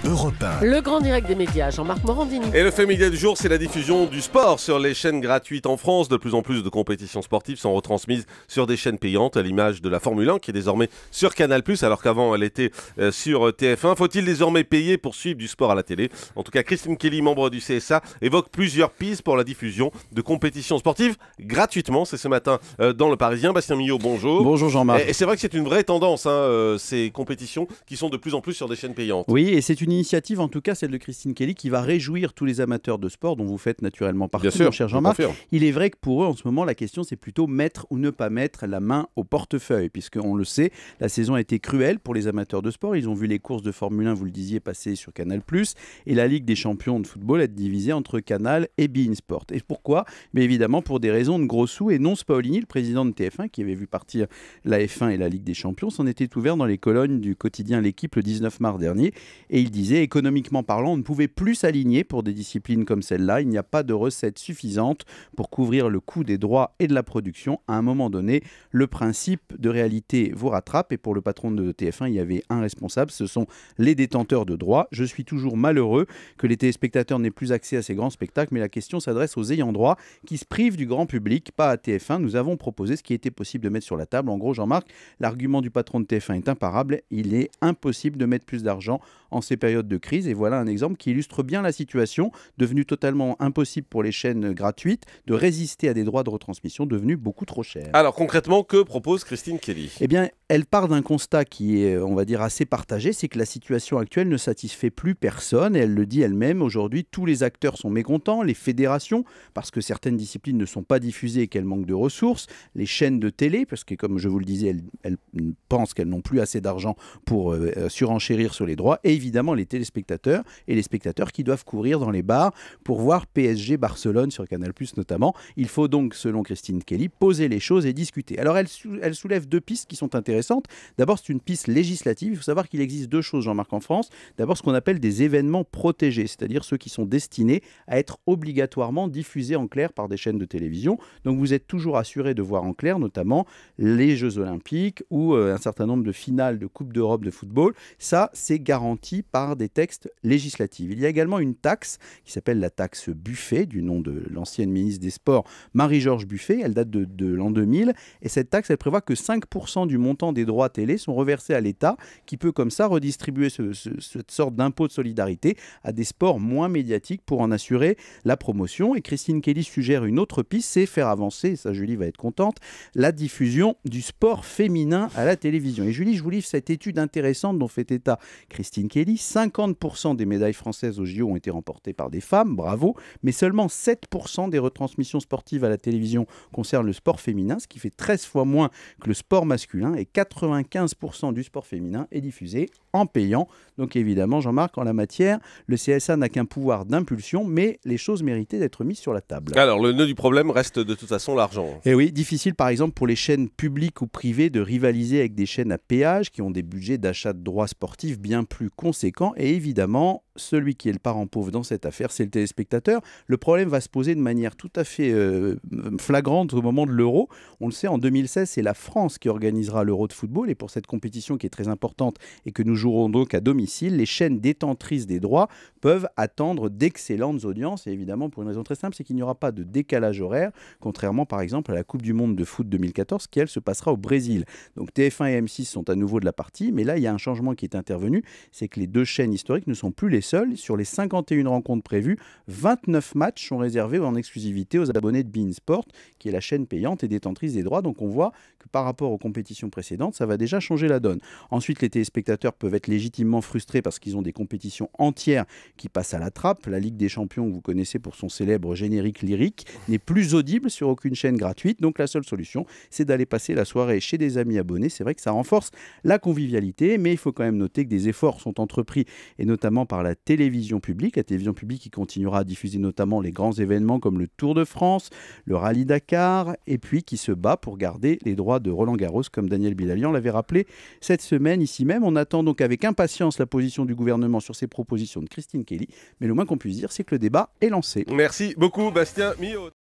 Europe 1. Le grand direct des médias, Jean-Marc Morandini. Et le fait média du jour, c'est la diffusion du sport sur les chaînes gratuites en France. De plus en plus de compétitions sportives sont retransmises sur des chaînes payantes, à l'image de la Formule 1 qui est désormais sur Canal+, alors qu'avant elle était sur TF1. Faut-il désormais payer pour suivre du sport à la télé? En tout cas, Christine Kelly, membre du CSA, évoque plusieurs pistes pour la diffusion de compétitions sportives gratuitement. C'est ce matin dans Le Parisien. Bastien Millot, bonjour. Bonjour Jean-Marc. Et c'est vrai que c'est une vraie tendance, ces compétitions qui sont de plus en plus sur des chaînes payantes. Oui, et c'est une initiative, en tout cas celle de Christine Kelly, qui va réjouir tous les amateurs de sport dont vous faites naturellement partie, Bien sûr, mon cher Jean-Marc. je confirme. Il est vrai que pour eux, en ce moment, la question c'est plutôt mettre ou ne pas mettre la main au portefeuille, puisqu'on le sait, la saison a été cruelle pour les amateurs de sport. Ils ont vu les courses de Formule 1, vous le disiez, passer sur Canal+, et la Ligue des champions de football être divisée entre Canal et beIN Sport. Et pourquoi? Mais évidemment pour des raisons de gros sous, et non Paolini, le président de TF1, qui avait vu partir la F1 et la Ligue des champions, s'en était ouvert dans les colonnes du quotidien L'Équipe le 19 mars dernier, et il disait, économiquement parlant, on ne pouvait plus s'aligner pour des disciplines comme celle-là. Il n'y a pas de recettes suffisantes pour couvrir le coût des droits et de la production. À un moment donné, le principe de réalité vous rattrape. Et pour le patron de TF1, il y avait un responsable, ce sont les détenteurs de droits. Je suis toujours malheureux que les téléspectateurs n'aient plus accès à ces grands spectacles, mais la question s'adresse aux ayants droit qui se privent du grand public, pas à TF1. Nous avons proposé ce qui était possible de mettre sur la table. En gros, Jean-Marc, l'argument du patron de TF1 est imparable. Il est impossible de mettre plus d'argent en ces périodes de crise. Et voilà un exemple qui illustre bien la situation, devenue totalement impossible pour les chaînes gratuites de résister à des droits de retransmission devenus beaucoup trop chers. Alors concrètement, que propose Christine Kelly? Eh bien, elle part d'un constat qui est, on va dire, assez partagé, c'est que la situation actuelle ne satisfait plus personne, et elle le dit elle-même, aujourd'hui, tous les acteurs sont mécontents, les fédérations, parce que certaines disciplines ne sont pas diffusées et qu'elles manquent de ressources, les chaînes de télé, parce que, comme je vous le disais, elles pensent qu'elles n'ont plus assez d'argent pour surenchérir sur les droits, et évidemment les téléspectateurs et les spectateurs qui doivent courir dans les bars pour voir PSG Barcelone sur Canal+, notamment. Il faut donc, selon Christine Kelly, poser les choses et discuter. Alors, elle soulève deux pistes qui sont intéressantes. D'abord, c'est une piste législative. Il faut savoir qu'il existe deux choses, Jean-Marc, en France. D'abord, ce qu'on appelle des événements protégés, c'est-à-dire ceux qui sont destinés à être obligatoirement diffusés en clair par des chaînes de télévision. Donc, vous êtes toujours assuré de voir en clair, notamment les Jeux Olympiques ou un certain nombre de finales de Coupe d'Europe de football. Ça, c'est garanti par des textes législatifs. Il y a également une taxe qui s'appelle la taxe Buffet, du nom de l'ancienne ministre des Sports, Marie-Georges Buffet. Elle date de l'an 2000. Et cette taxe, elle prévoit que 5% du montant des droits télé sont reversés à l'État, qui peut comme ça redistribuer cette sorte d'impôt de solidarité à des sports moins médiatiques pour en assurer la promotion. Et Christine Kelly suggère une autre piste, c'est faire avancer, et ça Julie va être contente, la diffusion du sport féminin à la télévision. Et Julie, je vous livre cette étude intéressante dont fait état Christine Kelly. 50% des médailles françaises aux JO ont été remportées par des femmes, bravo, mais seulement 7% des retransmissions sportives à la télévision concernent le sport féminin, ce qui fait 13 fois moins que le sport masculin, et 95% du sport féminin est diffusé en payant. Donc évidemment, Jean-Marc, en la matière, le CSA n'a qu'un pouvoir d'impulsion, mais les choses méritaient d'être mises sur la table. Alors, le nœud du problème reste de toute façon l'argent. Et oui, difficile par exemple pour les chaînes publiques ou privées de rivaliser avec des chaînes à péage qui ont des budgets d'achat de droits sportifs bien plus conséquents, et évidemment, celui qui est le parent pauvre dans cette affaire, c'est le téléspectateur. Le problème va se poser de manière tout à fait flagrante au moment de l'Euro. On le sait, en 2016, c'est la France qui organisera l'Euro de football, et pour cette compétition qui est très importante et que nous jouerons donc à domicile, les chaînes détentrices des droits peuvent attendre d'excellentes audiences, et évidemment pour une raison très simple, c'est qu'il n'y aura pas de décalage horaire, contrairement par exemple à la Coupe du Monde de foot 2014 qui elle se passera au Brésil. Donc TF1 et M6 sont à nouveau de la partie, mais là il y a un changement qui est intervenu, c'est que les deux chaînes historiques ne sont plus les seules. Sur les 51 rencontres prévues, 29 matchs sont réservés en exclusivité aux abonnés de beIN Sport, qui est la chaîne payante et détentrice des droits. Donc on voit que par rapport aux compétitions précédentes, ça va déjà changer la donne. Ensuite, les téléspectateurs peuvent être légitimement frustrés parce qu'ils ont des compétitions entières qui passent à la trappe. La Ligue des champions, que vous connaissez pour son célèbre générique lyrique, n'est plus audible sur aucune chaîne gratuite. Donc la seule solution, c'est d'aller passer la soirée chez des amis abonnés. C'est vrai que ça renforce la convivialité, mais il faut quand même noter que des efforts sont entrepris, et notamment par la télévision publique qui continuera à diffuser notamment les grands événements comme le Tour de France, le Rallye Dakar, et puis qui se bat pour garder les droits de Roland-Garros, comme Daniel Bilalian l'avait rappelé cette semaine ici même. On attend donc avec impatience la position du gouvernement sur ces propositions de Christine Kelly, mais le moins qu'on puisse dire, c'est que le débat est lancé. Merci beaucoup, Bastien Millot.